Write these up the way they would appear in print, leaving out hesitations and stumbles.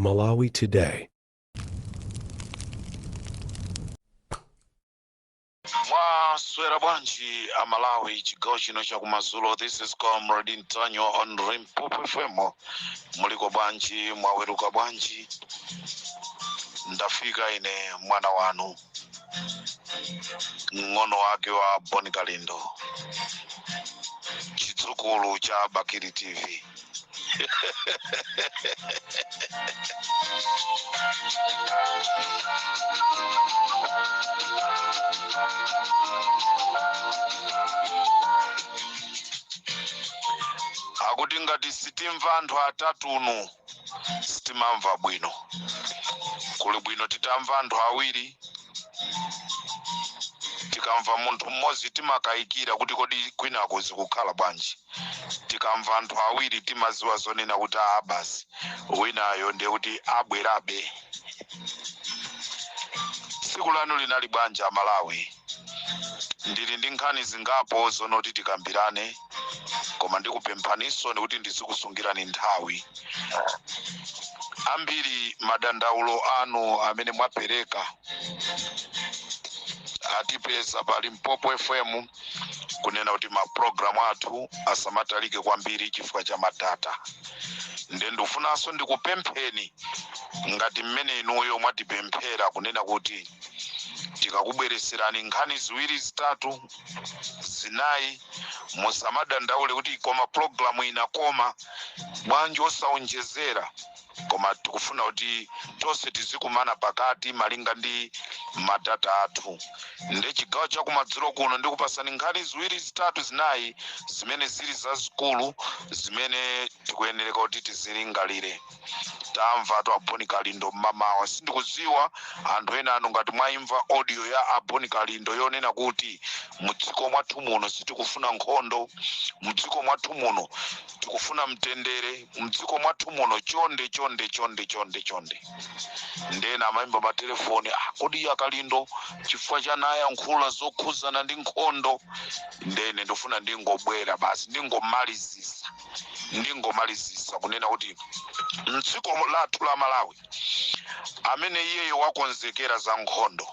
Malawi Today. Mwaswera bwanji Malawi chigawo chino cha kumadzulo. This is Comrade Ntanyo on Limpopo FM. Muliko bwanji, mwaweruka bwanji. Ndafika ine mwana wanu ng'ono wake wa Boni Kalindo, chidzukulu cha Bakiri TV. Akuti ngati sitimva anthu atatu sitimamva bwino. Kuli bwino titamva anthu awiri, tikamva munthu mmodzi timakayikira kuti kodi kwinako zikukhala bwanji. Tikamva anthu awiri timaziwa zonena kuti basi winayo ndiye kuti abwerabe. Tsiku lanu linali bwanji Malawi? Ndili ndi nkhani zingapo zonoti tikambirane, koma ndikupemphaninso kuti ndizikusungirani nthawi. Ambiri madandaulo anu amene mwapereka atipeza pa Limpopo FM kunena kuti mapulogalamu athu asamatalike kwambiri chifukwa cha madata. Ndendufunanso ndikupempheni ngati mmene inuyo mwatipemphera kunena kuti tikakubwereserani nkhani ziwiri zitatu zinayi musamadandaule kuti koma pulogalamu inakoma bwanji osaonjezera, koma tikufuna kuti tonse tizikumana pakati malinga ndi madata athu. Nde chigawo cha kumadzulo kuno ndikupasani nkhani ziwiri zitatu zinayi zimene zili zazikulu zimene tikuyenereka kuti tizilingalire. Tamva tu Boni Kalindo mmamawa. Sindikuziwa anthu ena anu ngati mwaimva audio ya Boni Kalindo yonena kuti mudziko mwathu muno sitikufuna nkhondo, mudziko mwathu muno tikufuna mtendere, mudziko mwathu muno chonde. Ndena amaimba pa telefoni, kodi ya Kalindo chifukwa cha naye yankhula zokhuzana ndi nkhondo. Ndene ndofuna ndingobwera basi ndingomalizisa kunena kuti mdziko lathu la Malawi amene iyeyo wakonzekera za nkhondo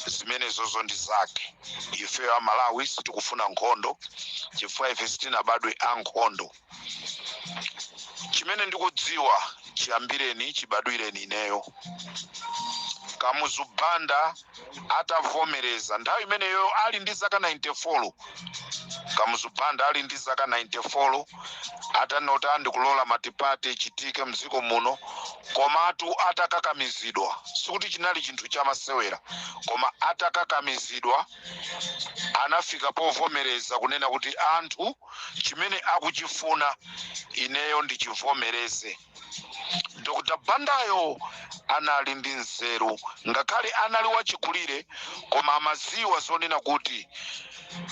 zimene zozo ndi zake. Ife a Malawi sitikufuna nkhondo chifukwa ife sitinabadwe ankhondo. Chimene ndikudziwa chiyambireni chibadwireni ineyo. Kamuzu Banda atavomereza nthawi imeneyo ali ndi zaka 94. Kamuzu Banda ali ndi zaka 94 atanota ndikulola matipati chitike mdziko muno, komatu atakakamizidwa. Sikuti chinali chinthu chamasewera, koma atakakamizidwa anafika povomereza kunena kuti anthu chimene akuchifuna ineyo ndichivomereze. Dr. Bandayo anali ndi nzeru, ngakhale anali wachikulire, koma amaziwa zonena kuti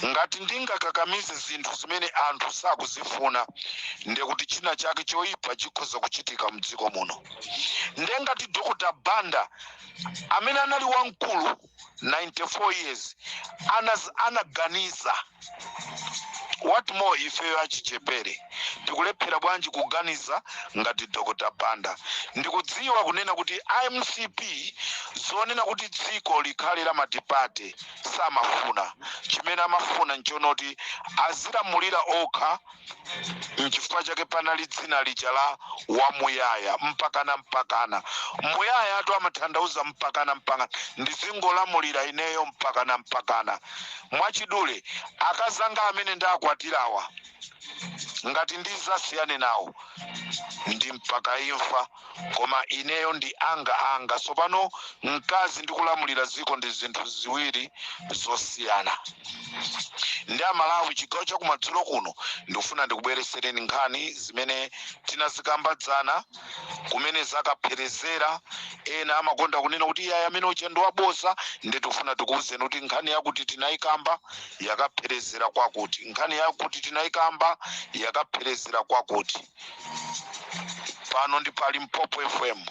ngati ndingakakamize zinthu zimene anthu sakuzifuna ndiye kuti china chake choyipa chikhoza kuchitika mdziko muno. Ndiye ngati Dr. Banda amene anali wamkulu 94 years anaganiza, what more ife achichepere tikulephera bwanji kuganiza ngati Dr. Banda. Ndikudziwa kunena kuti IMCP zonena kuti dziko likhale la matipate samafuna. Chimene amafuna nchonoti azilamulira okha, mchifukwa chake panali dzina lija la wamuyaya, mpakana. Muyaya atu amatanthauza mpakana. Ndizingolamulira ineyo mpakana. Mwachidule akazanga amene ndakwatirawa ngati ndizasiyane nawo ndi mpaka imfa, koma ineyo ndi anga. Sopano mkazi ndikulamulira ziko ndi zinthu ziwiri zosiyana. Ndi Malawi chigawo cha kumadzulo kuno ndikufuna ndikubweresereni nkhani zimene tinazikambadzana kumene zakapherezera. Ena amakonda kunena kuti iye amene uchendo wabosa, ndi tikufuna tikuwuzeni kuti nkhani yakuti tinayikamba yakapherezera kwakuti, nkhani yakuti tinayikamba yakapherezera kwakuti. Pano ndi pa Limpopo FM.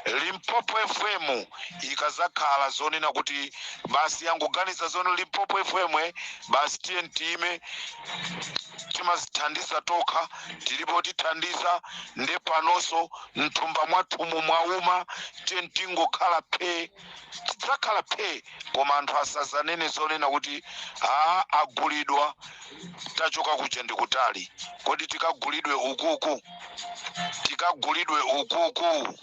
Limpopo FM ikazakhala zonena kuti basi yanguganiza zono Limpopo FM basi TNTime timazithandiza tokha, tilipo tithandiza nde panonso mthumba mwathumu mwauma tingokhala phe, tidzakhala phe, koma anthu asazanene zonena kuti agulidwa tachoka kuja ndi kutali. Kodi tikagulidwe ukuku, tikagulidwe ukuku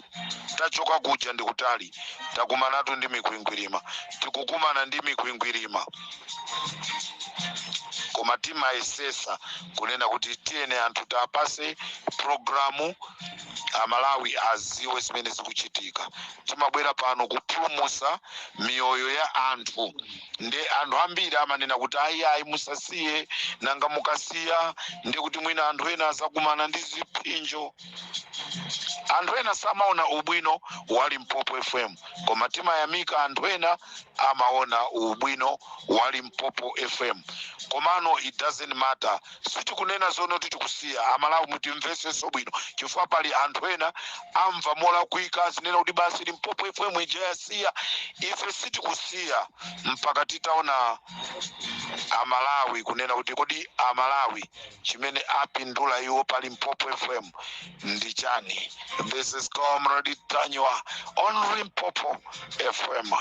tachoka kuja ndi kutali. Takumanatu ndi mikwingwirima, tikukumana ndi mikwingwirima, koma timayesesa kunena kuti tiyene anthu tapase programu Amalawi aziwe zimene zikuchitika. Timabwera pano kupulumusa miyoyo ya anthu, nde anthu ambiri amanena kuti ayi musasiye, nanga mukasiya ndi kuti mwina anthu ena azakumana ndi ziphinjo. Anthu ena samaona ubwino wa Limpopo FM, koma timayamika anthu ena amaona ubwino wa Limpopo FM. Komano it doesn't matter, sitikunena zono tikusiya Amalawi mutimveseso bwino, chifukwa pali anthu ena amva mola kuika zinena kuti basi Limpopo FM ijayasiya. Ife sitikusiya mpaka titaona Amalawi kunena kuti kodi Amalawi chimene apindula iwo pa Limpopo FM ndi chani. This is Comrade Tanywa on Limpopo FM.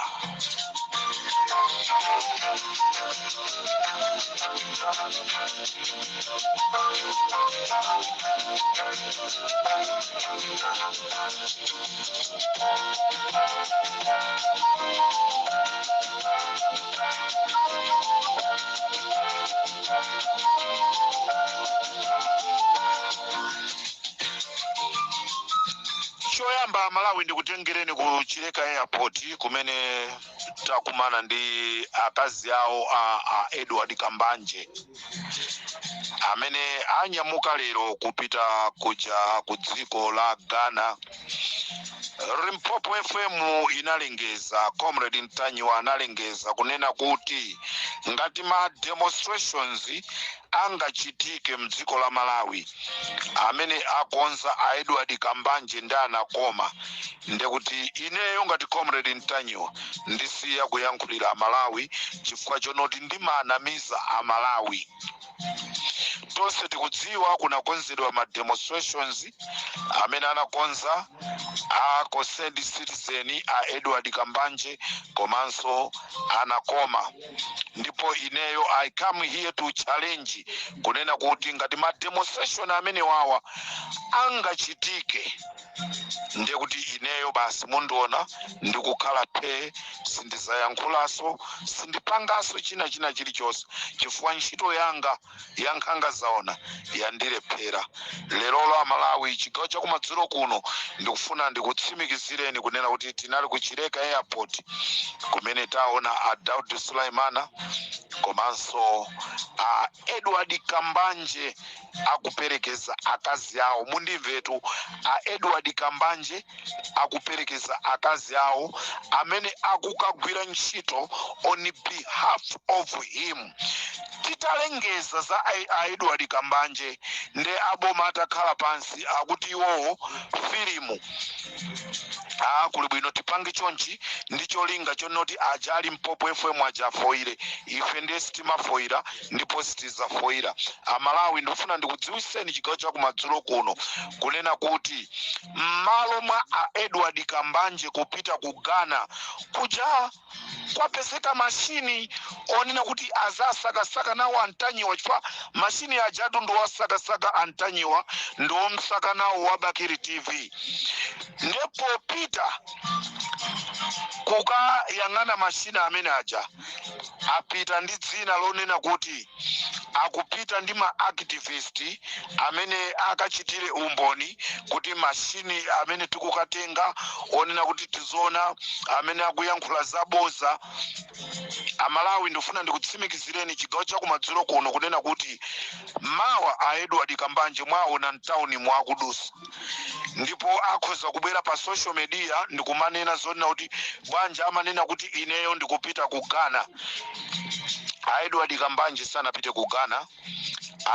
Choyamba Malawi ndikutengereni ku Chileka Airport kumene takumana ndi akazi awo a Edward Kambanje amene anyamuka lero kupita kuja ku dziko la Ghana. Limpopo FM inalengeza, Comrade Ntanywa analengeza kunena kuti ngati ma demonstrations angachitike mdziko la Malawi amene akonza a Edward Kambanje ndana koma, ndekuti ineyo ngati Comrade Ntanywa ndisiya kuyankhulira Malawi chifukwa chonoti ndimanamiza Amalawi. Tonse tikudziwa kunakonzedwa ma demonstrations amene anakonza a concerned citizen a Edward Kambanje komanso anakoma. Ndipo ineyo I come here to challenge kunena kuti ngati ma demonstration amene wawa angachitike, ndekuti ineyo basi mundiona ndikukhala phe, sindizayankhulaso, sindipangaso china chilichonse chifukwa ntchito yanga yankhanga zaona yandilephera. Lero Amalawi chigawo chakumadzulo kuno ndikufuna ndikutsimikizireni kunena kuti tinali ku Chileka Airport kumene taona a Daudi Sulaimana komanso a Edward Kambanje akuperekeza akazi awo. Mundimvetu, a Edward Kambanje akuperekeza akazi awo amene akukagwira ntchito on behalf of him. Titalengeza za a Edward Kambanje nde aboma atakhala pansi akuti iwowo filimu kuli bwino tipange chonchi ndicho linga chonoti aja Limpopo FM ajafoire, ife ndiye sitimafoira ndipo sitizafoira. Amalawi ndifuna ndikudziwiseni chigawo chakumadzulo kuno kunena kuti m'malo mwa a Edward Kambanje kupita ku Ghana kuja kwapezeka mashini onena kuti azasakasaka nawo Antanyiwa, chifukwa mashini ajatu ndo wasakasaka Antanyiwa ndo msaka nawo wa Bakiri TV. Ndipo Peter kuka yang'ana mashina amene aja apita ndi dzina lonena kuti akupita ndi ma activist amene akachitire umboni kuti mashini amene tikukatenga onena kuti tizona amene akuyankhula zaboza. Amalawi ndifuna ndikutsimikizireni chigawo chakumadzulo kuno kunena kuti mawa a Edward Kambanje mwaona mtauni mwakudusa, ndipo akhoza kubwera pa social media ndikumanena zonena kuti bwanja amanena kuti ineyo ndikupita ku Ghana. a Edward Kambanje sanapite ku Ghana,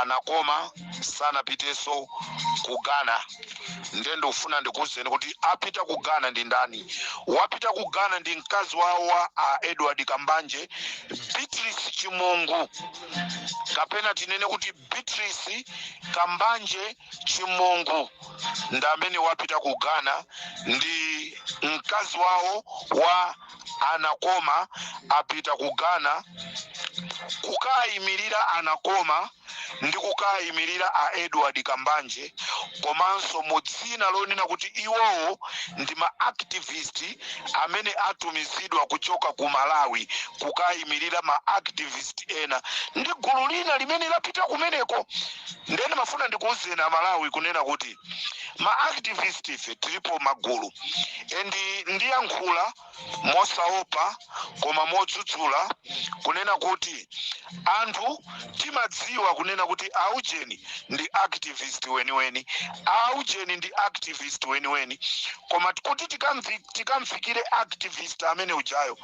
anakoma sanapiteso ku Ghana. Ndendo ufuna ndikuwuzeni kuti apita ku Ghana ndi ndani. Wapita ku Ghana ndi mkazi wawo a Edward Kambanje, Beatrice Chimungu kapena tinene kuti Beatrice Kambanje Chimungu ndamene wapita ku Ghana, ndi mkazi wawo wa Anakoma apita ku Ghana kukayimirira Anakoma ndi kukayimirira a Edward Kambanje, komanso mu dzina lonena kuti iwowo ndi ma activist amene atumizidwa kuchoka ku Malawi kukayimirira ma activist ena, ndi gulu lina limene lapita kumeneko. Ndene mafuna ndikuuzeni Malawi kunena kuti ma activist ife tilipo magulu, ndiyankhula mosaopa koma modzudzula kunena kuti anthu timadziwa kunena kuti Aujeni ndi activist weniweni, Aujeni ndi activist weniweni, koma kuti tikamfikire activist amene ujayo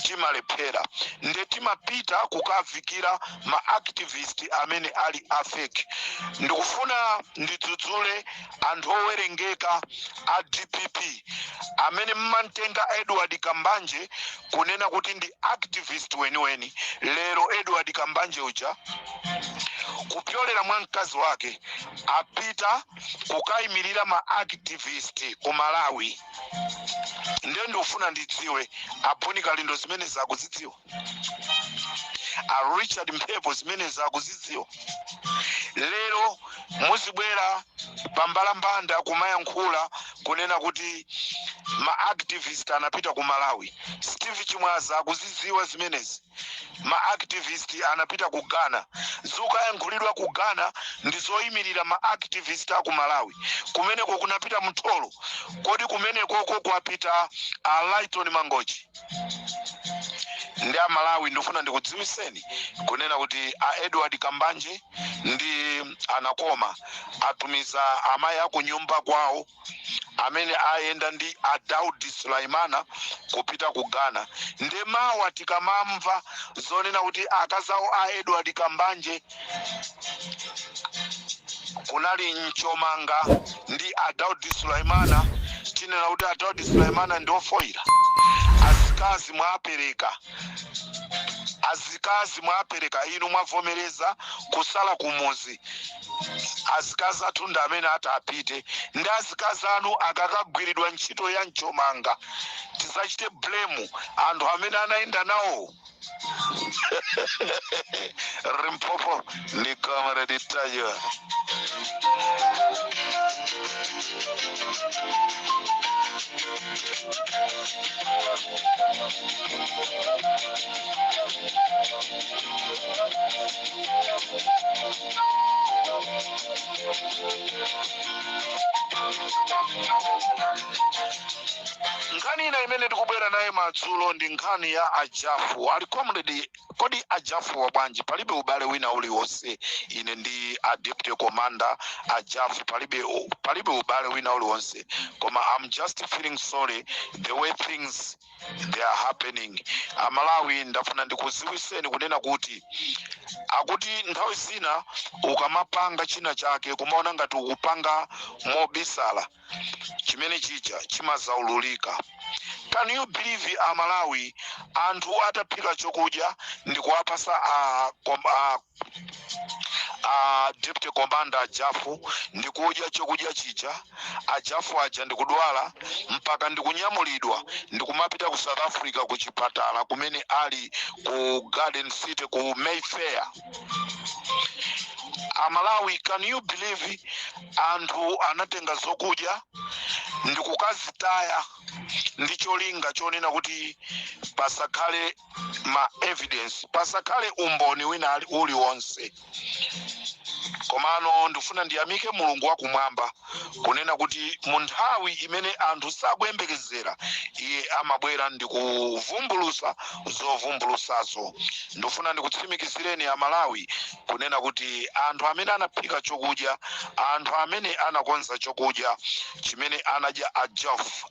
timalephera, nde timapita kukafikira ma activist amene ali afake. Ndikufuna ndidzudzule anthu owerengeka a DPP amene mmantenga Edward Kambanje kunena kuti ndi activist weniweni. Lero Edward Kambanje uja kupyolera mwa mkazi wake apita kukayimirira ma activist ku Malawi. Ndiye ndifuna ndidziwe Aboni Kalindo zimene zakuzidziwa, a Richard Mphepo zimene zakuzidziwa. Lero muzibwera pambalambanda kumayankhula kunena kuti ma activist anapita ku Malawi. Steve Chimwaza akuzidziwa zimenezi. Ma activist anapita ku Ghana. Zukayankhulidwa ku Ghana ndizoyimirira ma activist aku Malawi. Kumeneko kunapita Mtolo, kodi kumeneko kwapita Lighton Mangochi. Ndi a Malawi ndifuna ndikudziwiseni kunena kuti a Edward Kambanje ndi Anakoma atumiza amayi aku nyumba kwawo amene ayenda ndi a Daudi Sulaimana kupita ku Ghana. Ndi mawa tikamamva zonena kuti akazawo a Edward Kambanje kunali Nchomanga ndi a Daudi Sulaimana, tinena kuti a Daudi Sulaimana ndi ofoira. Azikazi mwapereka inu mwavomereza kusala kumuzi. Azikazi atunda amene atapite, ndi azikazi anu akakagwiridwa ntchito ya Nchomanga tisachite blame anthu amene anaenda nawo. Rimpopo ndi kamera ditajo. Nkhani ina imene tikubwera naye madzulo ndi nkhani ya Ajafu. Ali comrade, kodi Ajafu wa bwanji? Palibe ubale wina uliwonse. Ine ndi a deputy commander Ajafu, palibe ubale wina uliwonse. Koma I'm just feeling sorry the way things they are happening. Malawi ndafuna ndikuziwiseni kunena kuti akuti nthawi zina ukamapanga china chake kumaona ngati ukupanga mobisala, chimene chicha chimazaululika. Can you believe Malawi anthu ataphika chokudya ndikuwapasa deputy commander Ajafu ndikudya chokudya chicha, Ajafu aja ndikudwala mpaka ndikunyamulidwa ndikumapita ku South Africa ku chipatala kumene ali ku Garden City ku Mayfair. Malawi, can you believe anthu anatenga zokudya ndikukazitaya ndicholinga chonena kuti pasakhale ma evidence, pasakhale umboni wina uliwonse. Komano ndifuna ndiyamike Mulungu wakumwamba kunena kuti mu nthawi imene anthu sakuyembekezera iye amabwera ndikuvumbulusa zovumbulusazo. Ndifuna ndikutsimikizireni Malawi kunena kuti anthu amene anaphika chokudya, anthu amene anakonza chokudya chimene anadya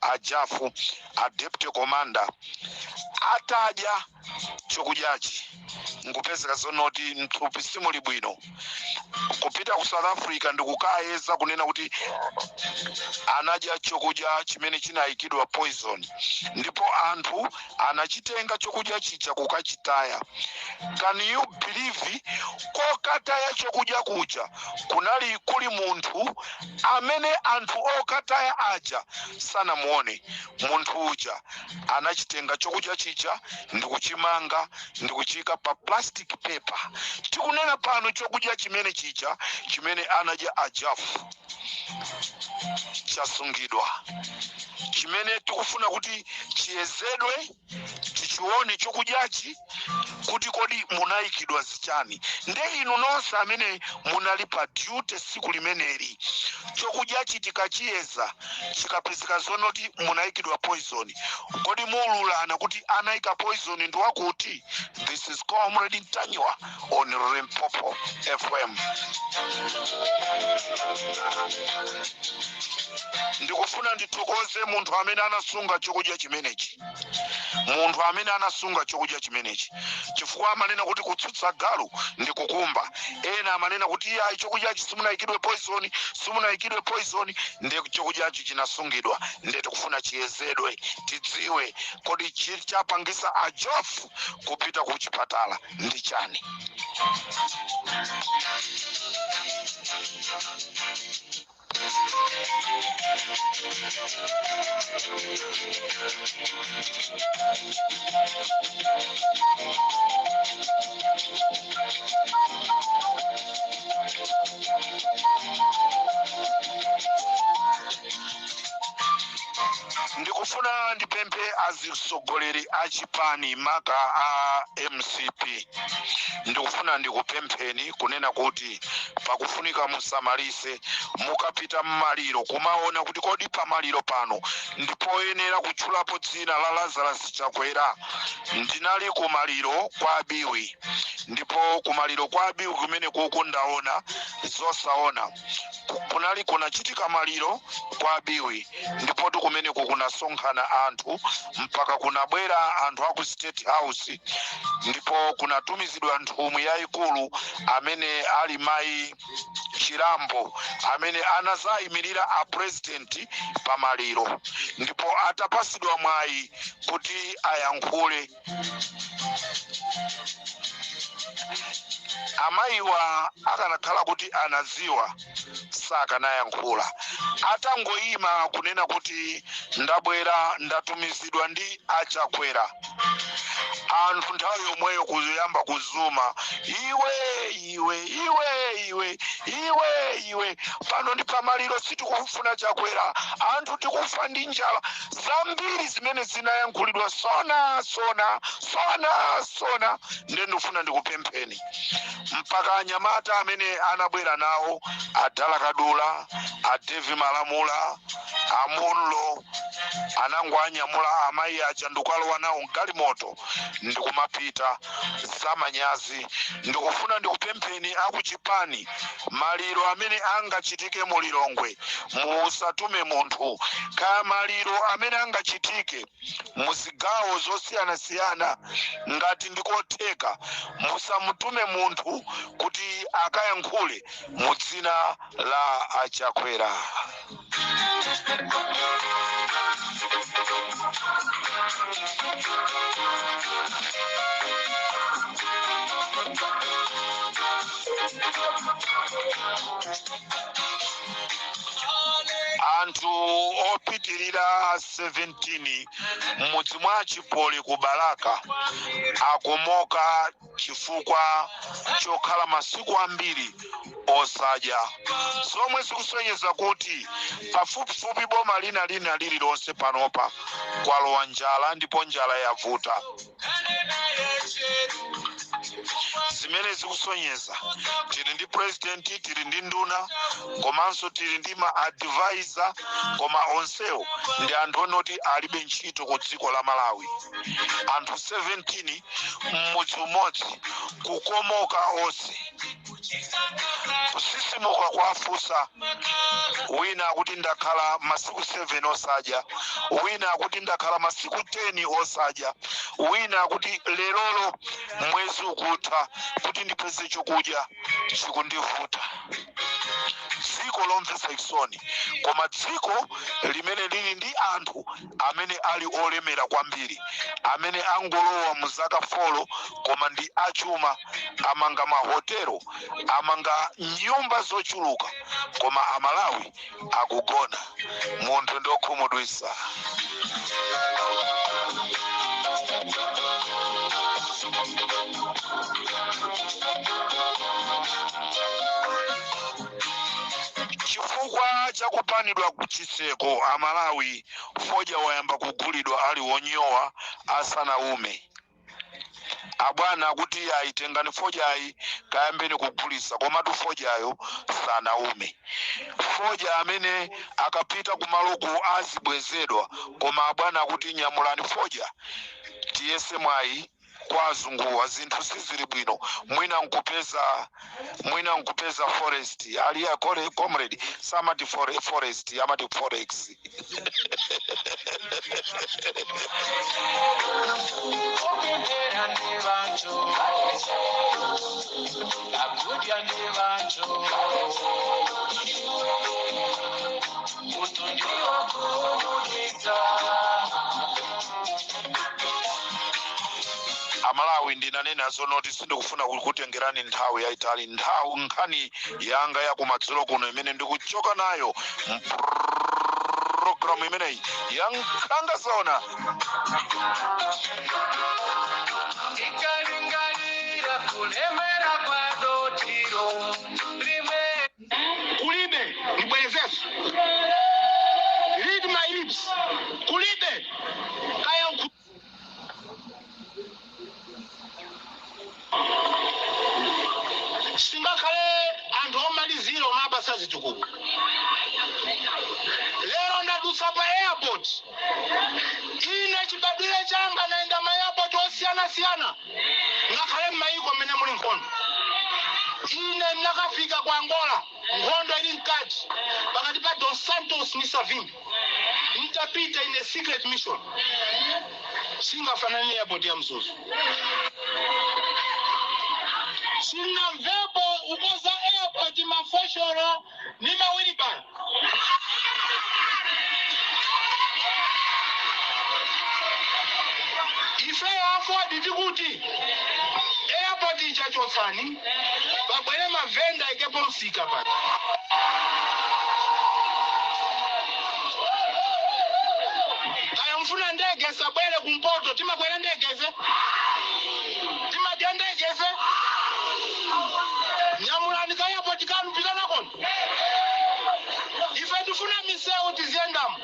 Ajafu a deputy commander atadya chokudyachi nkupezeka zonoti mthupi simuli bwino. Kupita ku South Africa ndikukayeza kunena kuti anadya chokudya chimene chinayikidwa poison, ndipo anthu anachitenga chokudya chicha kukachitaya. Can you believe kokataya chokudya kuja kuli munthu amene anthu okataya aja sanamuone. Munthu uja anachitenga chokudya chicha ndikuchimanga ndikuchika pa plastic paper. Tikunena pano chokudya chimene chicha chimene anadya ajafu chasungidwa, chimene tikufuna kuti chiyezedwe, tichione chokudyachi kuti kodi munayikidwa zichani. Nde inu nonse amene munali pa duty siku limeneli, chokudyachi tikachiyeza chikapezeka zonoti munayikidwa poison, kodi mululana kuti anayika poison ndi wakuti? This is Comrade Ntanywa on Limpopo FM. Ndikufuna ndithokoze munthu amene anasunga chokudya chimenechi, munthu amene anasunga chokudya chimenechi, chifukwa amanena kuti kutsutsa galu ndi kukumba. Ena amanena kuti ayi chokudyachi simunayikidwe poison, simunayikidwe poison, ndi chokudyachi chinasungidwa. Ndi tikufuna chiyezedwe, tidziwe kodi chapangisa ajofu kupita ku chipatala ndi chani. Ndikufuna ndipemphe azisogoleri achipani maka a MCP. Ndikufuna ndikupempheni kunena kuti pakufunika musamalise mukapita mmaliro kumaona kuti kodi pamaliro pano ndipoyenera kutchulapo dzina la Lazarus Chakwera. Ndinali kumaliro kwa Abiwi, ndipo kumaliro kwa Abiwi kumene kukundaona zosaona. Kunali kunachitika maliro kwa Abiwi, ndipo kumene kunasonkhana anthu mpaka kunabwera anthu aku State House, ndipo kunatumizidwa nthumwi yayikulu amene ali Mayi Chirambo amene anazayimirira a president pamaliro, ndipo atapasidwa mwayi kuti ayankhule. Amayiwa akanakhala kuti anaziwa sakanayankhula, atangoyima kunena kuti ndabwera ndatumizidwa ndi Achakwera. Anthu nthawi yomweyo kuyamba kuzuma, iwe pano ndi pamaliro sitikufuna Chakwera, anthu tikufa ndi njala. Zambiri zimene zinayankhulidwa sona. Ndikufuna ndikupempheni mpaka anyamata amene anabwera nawo Adala Kadula, Adevi Malamula, Amunlo, anangwanyamula amayi aja ndikalowa nawo mgalimoto ndikumapita zamanyazi. Ndikufuna ndikupempheni akuchipani maliro amene angachitike mu Lilongwe musatume munthu, kaya maliro amene angachitike muzigawo zosiyanasiyana ngati ndikotheka musamutume munthu kuti akayankhule mu dzina la Achakwera. Anthu opitirira 17 mudzi mwa Chipole ku Balaka akumoka chifukwa chokhala masiku ambiri osadya, zomwe zikusonyeza kuti pafupifupi boma lina lililonse panopa kwalowa njala, ndipo njala yavuta. Zimene zikusonyeza tili ndi president, tili ndi nduna, komanso tili ndi ma advisor, koma onsewo ndi anthu onoti alibe ntchito ku dziko la Malawi. Anthu 17 mmodzi kukomoka onse. kusisimuka kwafusa wina akuti ndakhala masiku 7 osadya, wina akuti ndakhala masiku 10 osadya, wina akuti lerolo mwezi ukutha kuti ndipeze chokudya chikundivuta. Dziko lomvetsa chisoni, koma dziko limene lili ndi anthu amene ali olemera kwambiri, amene angolowa mu zaka 4 koma ndi achuma, amanga mahotelo, amanga nyumba zochuluka, koma Amalawi akugona. Munthu ndokhumudwisa. Chifukwa chakupanidwa kuchiseko, Amalawi foja wayamba kugulidwa ali wonyowa asanaume. Abwana akuti aitengani fojayi kayambeni kugulisa, komatu fojayo sanaume. Foja amene akapita kumaloku azibwezedwa, koma abwana akuti nyamulani foja tiyese mwayi kwa azunguwa, zinthu sizili bwino. Mwina nkupeza forest ali akole comrade samati forest amati forex. Amalawi ndinanena zonoti sindikufuna kukutengerani nthawi yaitali, nkhani yanga ya kumadzulo kuno imene ndikuchoka nayo programu imeneyi yankanga zona. Kulibe nibwezesu. Read my lips. Kulibe kaya singakale anthu omaliziro mabasa zitukuku. Lero ndadusa pa airport. Ine chibadwire changa naenda ma airport osiyana-siyana. Ngakhale m'mayiko mene muli nkhondo. Ine ndakafika kwa Angola, nkhondo ili mkati. Pakati pa Dos Santos ni Savimbi. Nitapita in a secret mission. Singafanani airport ya Mzuzu. Sina mvepo ukoza airport mafoshoro ni mawilibana. Ife afford difficulty. Airport ichachosani. Babwele mavenda ikepo msika pati. Kaya mfuna ndege sabwele kumpoto. Tima kwele ndegeze. Tima dia ndegeze. Nyamulani kaya potikanu pikana kono. Ife tufuna miseo tiziendamu.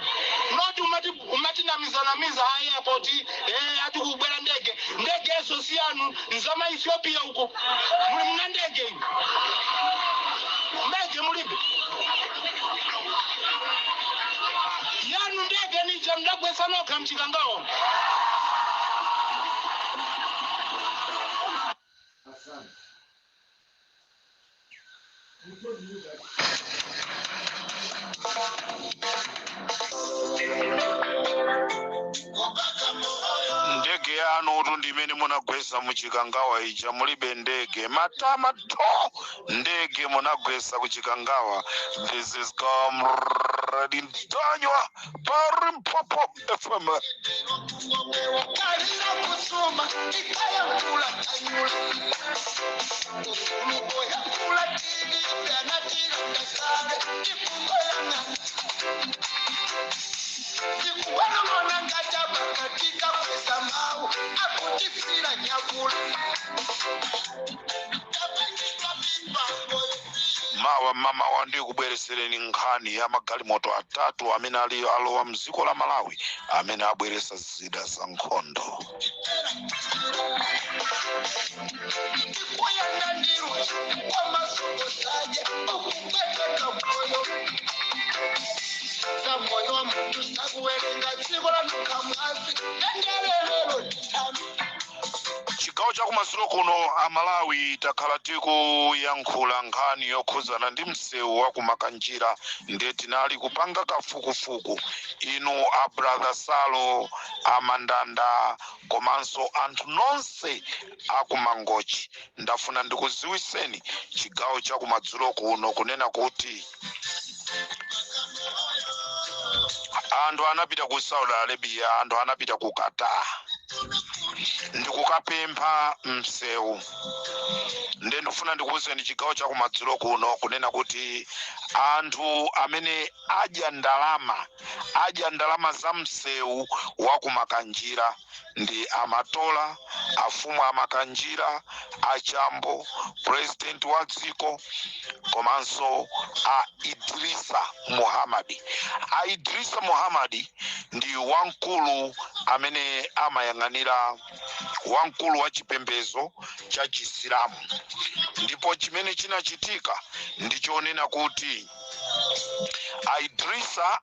Noti umati na miza haya poti. Ati kubwela ndege. Ndege sosianu. Nzama Ethiopia huko. Muna ndege. Ndege mulibe. Yanu ndege ni jamdagwe sanoka mchikangao. Ndege yanu utundi imene munagwesa muchikangawa ija mulibe ndege matama to ndege munagwesa kuchikangawa. This is Comrade Ntanywa Parimpopo FM. Mawa mama wandi kubweresereni nkhani ya magalimoto atatu amene ali alowa mdziko la Malawi amene abweresa zida za nkhondo. chigawo chakumadzulo kuno amalawi takhala tikuyankhula nkhani yokhuzana ndi msewu wa kumakanjira ndiye tinali kupanga kafukufuku inu abrother Salo amandanda komanso anthu nonse akumangochi ndafuna ndikuziwiseni chigawo chakumadzulo kuno kunena kuti anthu anapita ku Saudi Arabia, anthu anapita ku Qatar ndikukapempha msewu. Nde ndifuna ndikuwuzeni chigawo chakumadzulo kuno kunena kuti anthu amene adya ndalama za msewu wa kumakanjira ndi amatola, afumu amakanjira, achambo, president wa dziko komanso a Idrisa Muhammad. A Idrisa Muhammad ndi wamkulu amene amayang'anira wamkulu wa chipembedzo cha Chisilamu. Ndipo chimene chinachitika ndichonena kuti Idrisa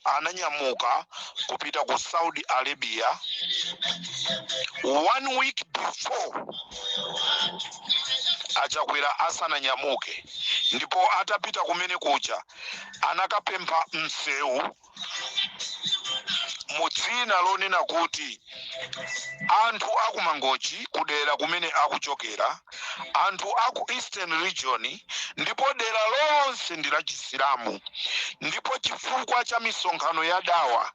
ananyamuka kupita ku Saudi Arabia 1 week before achakwera asananyamuke, ndipo atapita kumene kucha anakapempha msewu mudzina lonena kuti anthu akumangochi kudera kumene akuchokera, anthu aku Eastern region, ndipo dera lonse ndi la Chisilamu. Ndipo chifukwa cha misonkhano ya dawa,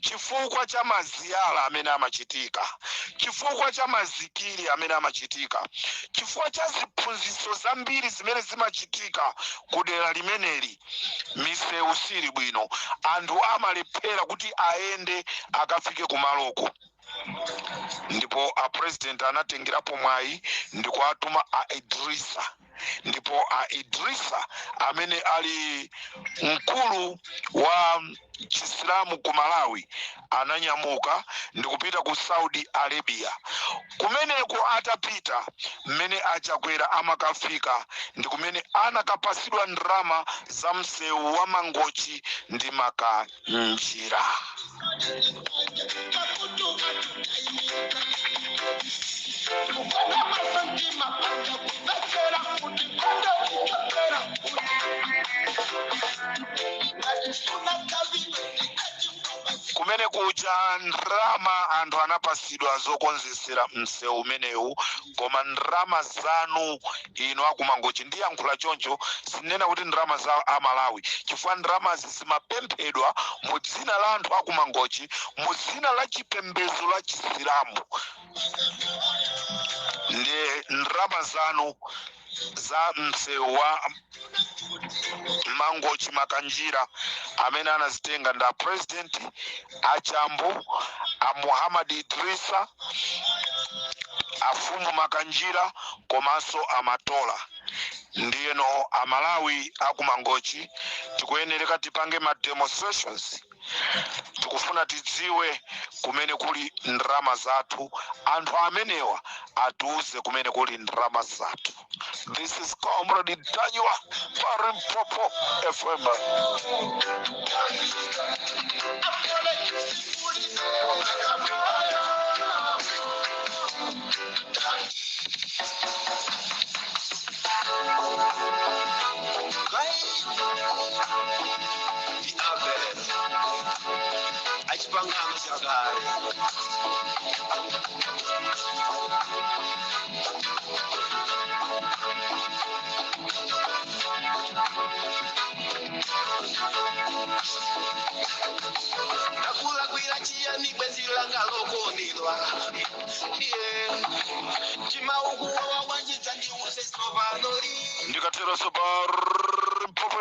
chifukwa cha maziyala amene amachitika, chifukwa cha mazikiri amene amachitika, chifukwa cha ziphunzitso zambiri zimene zimachitika kudera limeneli, misewu sili bwino, anthu amalephera kuti aende akafike kumaloko. Ndipo a president anatengerapo mwayi ndikuatuma a Idrisa, ndipo a Idrisa amene ali mkulu wa Chisilamu ku Malawi ananyamuka ndikupita ku Saudi Arabia. Kumeneko atapita mmene achakwera amakafika ndi kumene anakapasidwa ndrama za msewu wa mangochi ndi makanjira. Kumene kuja ndrama anthu anapasidwa zokonzesera msewu umenewu, koma ndrama zanu ino akumangochi ndi yankhula choncho sinena kuti ndrama za amalawi, chifukwa ndrama zimapemphedwa mu dzina la anthu akumangochi, mu dzina la chipembedzo la Chisilamu. Ndi ndrama zanu za msewu wa mangochi makanjira amene anazitenga nda president achambo a Muhammad Idrisa, afumu makanjira komanso amatola. Ndiyeno amalawi akumangochi tikuyenereka tipange ma demonstrations, tikufuna tidziwe kumene kuli ndrama zathu, anthu amenewa atiuze kumene kuli ndrama zathu. This is Comrade Ntanywa pa Limpopo FM. Ndikatero sobar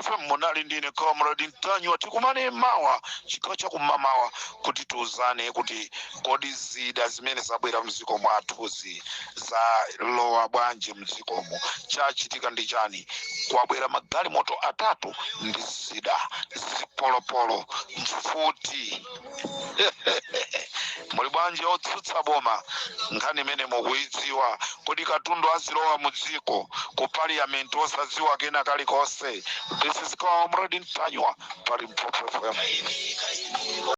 FM munali ndine Comrade Ntanywa, tikumane mawa chigawo chakumamawa kuti tiuzane kuti kodi zida zimene zabwera mziko mwathuzi za lowa bwanji mzikomo, chachitika ndi chani. Kwabwera magalimoto atatu ndi zida zipolopolo mfuti. Muli bwanji otsutsa boma nkhani imene mukuidziwa, kodi katundu azilowa mudziko ku parliament osadziwa kena kalikonse. This is Comrade Ntanywa pa Limpopo FM.